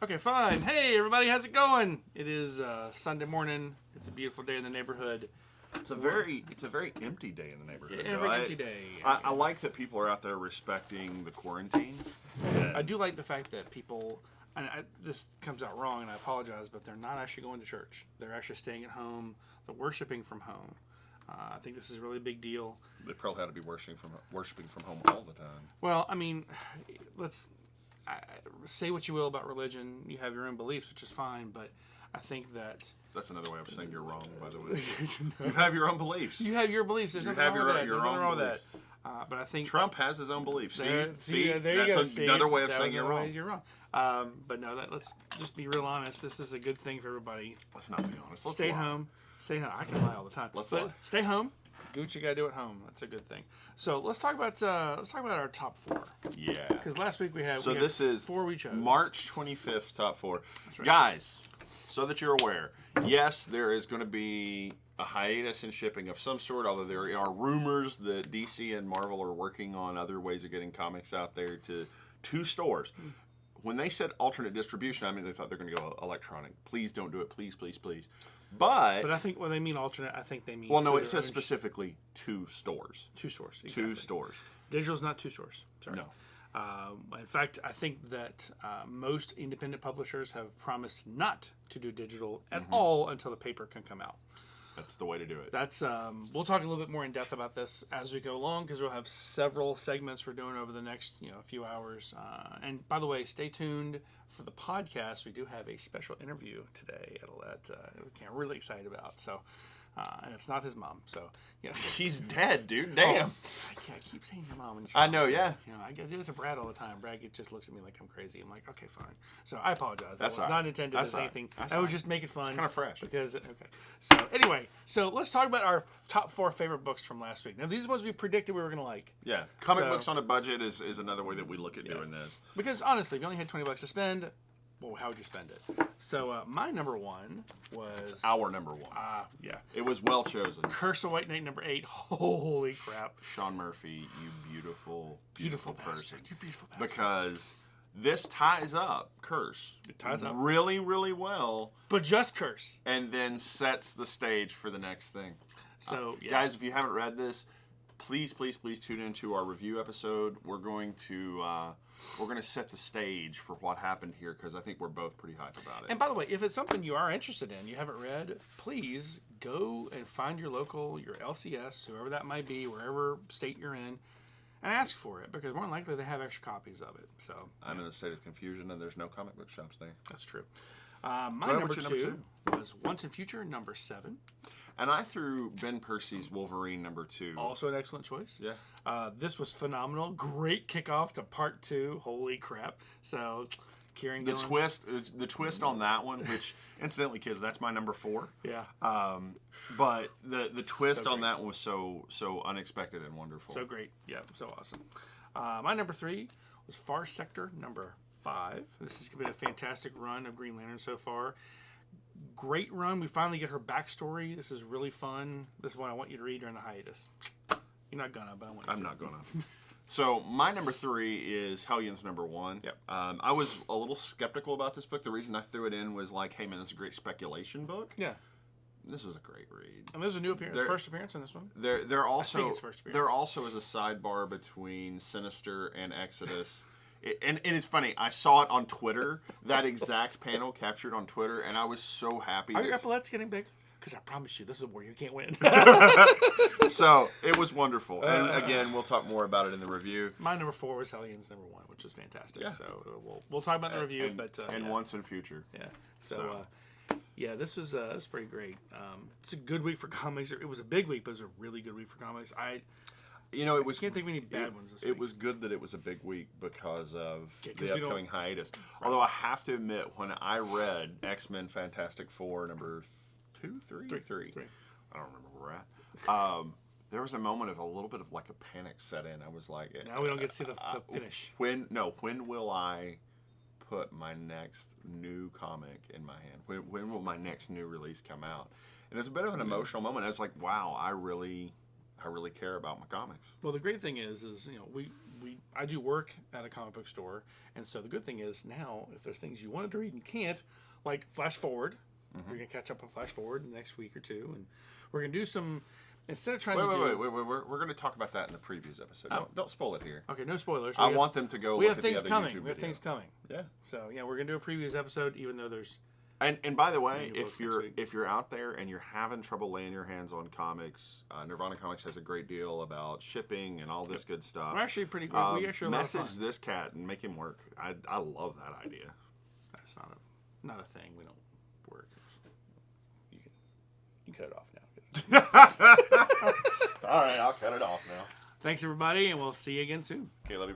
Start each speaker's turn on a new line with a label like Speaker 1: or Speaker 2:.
Speaker 1: Okay, fine. Hey, everybody, how's it going? It is Sunday morning. It's a beautiful day in the neighborhood.
Speaker 2: It's a very empty day in the neighborhood.
Speaker 1: Yeah, very empty day.
Speaker 2: I like that people are out there respecting the quarantine.
Speaker 1: I do like the fact that people, and this comes out wrong, and I apologize, but they're not actually going to church. They're actually staying at home. They're worshiping from home. I think this is a really big deal.
Speaker 2: They probably had to be worshiping from home all the time.
Speaker 1: Well, I mean, let's say what you will about religion. You have your own beliefs, which is fine, but I think that...
Speaker 2: That's another way of saying you're wrong, by the way. You have your own beliefs.
Speaker 1: You have your beliefs. There's nothing wrong with that. But I think
Speaker 2: Trump has his own beliefs. See,
Speaker 1: there you
Speaker 2: that's
Speaker 1: go.
Speaker 2: another way of saying you're wrong.
Speaker 1: You're wrong. But no, let's just be real honest. This is a good thing for everybody.
Speaker 2: Let's not be honest. Let's
Speaker 1: stay
Speaker 2: lie.
Speaker 1: home. Stay home. I can lie all the time.
Speaker 2: Let's lie.
Speaker 1: Stay home. Do what you gotta do at home. That's a good thing. So let's talk about our top four.
Speaker 2: Yeah.
Speaker 1: Because last week we had
Speaker 2: this is
Speaker 1: four we chose.
Speaker 2: March 25th top four.
Speaker 1: Right.
Speaker 2: Guys, so that you're aware, yes, there is going to be a hiatus in shipping of some sort, although there are rumors that DC and Marvel are working on other ways of getting comics out there to two stores. When they said alternate distribution, I mean, they thought they're going to go electronic. Please don't do it. Please, please, please. But
Speaker 1: I think when they mean alternate, I think they mean...
Speaker 2: Well, no, it says specifically two stores.
Speaker 1: Two stores, exactly.
Speaker 2: Two stores.
Speaker 1: Digital's not two stores. Sorry.
Speaker 2: No.
Speaker 1: In fact, I think that most independent publishers have promised not to do digital at all until the paper can come out.
Speaker 2: That's the way to do it.
Speaker 1: That's we'll talk a little bit more in depth about this as we go along because we'll have several segments we're doing over the next few hours. And by the way, stay tuned for the podcast. We do have a special interview today that we're really excited about. So. And it's not his mom, so yeah.
Speaker 2: She's dead, dude. Damn.
Speaker 1: I keep saying your mom. When
Speaker 2: I know, yeah.
Speaker 1: I do it to Brad all the time. Brad just looks at me like I'm crazy. I'm like, okay, fine. So I apologize.
Speaker 2: That's
Speaker 1: that was not intended as anything. I was just making fun.
Speaker 2: It's kind of fresh.
Speaker 1: Because okay. So anyway, let's talk about our top four favorite books from last week. Now these are ones we predicted we were gonna like.
Speaker 2: Yeah, comic books on a budget is another way that we look at doing this.
Speaker 1: Because honestly, if you only had $20 to spend. Well, how would you spend it? So my number one was...
Speaker 2: It's our number one.
Speaker 1: Yeah.
Speaker 2: It was well chosen.
Speaker 1: Curse of White Knight, number 8. Holy crap.
Speaker 2: Sean Murphy, you beautiful person.
Speaker 1: You beautiful bastard.
Speaker 2: Because this ties up Curse.
Speaker 1: It ties up.
Speaker 2: Really, really well.
Speaker 1: But just Curse.
Speaker 2: And then sets the stage for the next thing.
Speaker 1: So, yeah.
Speaker 2: Guys, if you haven't read this, please tune into our review episode. We're going to set the stage for what happened here because I think we're both pretty hyped about it.
Speaker 1: And by the way, if it's something you are interested in, you haven't read, please go and find your local, your LCS, whoever that might be, wherever state you're in, and ask for it because more than likely they have extra copies of it. So
Speaker 2: I'm in a state of confusion and there's no comic book shops there.
Speaker 1: That's true. My number two was Once and Future, number 7.
Speaker 2: And I threw Ben Percy's Wolverine number 2.
Speaker 1: Also an excellent choice.
Speaker 2: Yeah.
Speaker 1: This was phenomenal. Great kickoff to part 2. Holy crap. So, Kieran Gillen.
Speaker 2: The twist on that one, which, incidentally, kids, that's my number 4.
Speaker 1: Yeah.
Speaker 2: But the twist on that one was so unexpected and wonderful.
Speaker 1: So great. Yeah, so awesome. My number 3 was Far Sector, number 5. This has been a fantastic run of Green Lantern so far. Great run. We finally get her backstory. This is really fun. This is one I want you to read during the hiatus. You're not gonna, but I want you to.
Speaker 2: I'm not gonna. So my number 3 is Hellions number 1.
Speaker 1: Yep.
Speaker 2: I was a little skeptical about this book. The reason I threw it in was like, hey man, this is a great speculation book.
Speaker 1: Yeah.
Speaker 2: This was a great read.
Speaker 1: And there's a new appearance. First appearance in this one.
Speaker 2: There also
Speaker 1: I think it's first appearance.
Speaker 2: There also is a sidebar between Sinister and Exodus. And it's funny, I saw it on Twitter, that exact panel captured on Twitter, and I was so happy.
Speaker 1: Are your epaulets getting big? Because I promise you, this is where you can't win.
Speaker 2: So, it was wonderful. And again, we'll talk more about it in the review.
Speaker 1: My number 4 was Hellions number 1, which is fantastic.
Speaker 2: Yeah.
Speaker 1: So, we'll talk about the review.
Speaker 2: And Once and Future.
Speaker 1: Yeah. So yeah, this was pretty great. It's a good week for comics. It was a big week, but it was a really good week for comics. I can't think of any bad ones this week.
Speaker 2: It was good that it was a big week because of the
Speaker 1: we
Speaker 2: upcoming hiatus. Right. Although I have to admit, when I read X-Men Fantastic Four number 2, 3? 3. I don't remember where we're at. There was a moment of a little bit of like a panic set in. I was like...
Speaker 1: Now we don't get to see the finish.
Speaker 2: When will I put my next new comic in my hand? When will my next new release come out? And it's a bit of an emotional moment. I was like, wow, I really care about my comics.
Speaker 1: Well, the great thing is I do work at a comic book store, and so the good thing is now if there's things you wanted to read and can't, like Flash Forward, we're gonna catch up on Flash Forward in the next week or two, and we're gonna do some instead of trying to do.
Speaker 2: Wait. We're going to talk about that in the previews episode. Don't spoil it here.
Speaker 1: Okay, no spoilers.
Speaker 2: I want them to go.
Speaker 1: We
Speaker 2: look
Speaker 1: have
Speaker 2: at the
Speaker 1: things
Speaker 2: other
Speaker 1: coming.
Speaker 2: YouTube
Speaker 1: We have
Speaker 2: video.
Speaker 1: things coming.
Speaker 2: Yeah.
Speaker 1: So yeah, we're gonna do a previews episode, even though there's.
Speaker 2: And by the way,
Speaker 1: Maybe
Speaker 2: if
Speaker 1: next week.
Speaker 2: you're out there and you're having trouble laying your hands on comics, Nirvana Comics has a great deal about shipping and all this good stuff.
Speaker 1: We're actually pretty. We actually a lot of
Speaker 2: message
Speaker 1: fun.
Speaker 2: this cat and make him work. I love that idea.
Speaker 1: That's not a thing. We don't work. You can cut it off now.
Speaker 2: All right, I'll cut it off now.
Speaker 1: Thanks everybody, and we'll see you again soon.
Speaker 2: Okay, let me.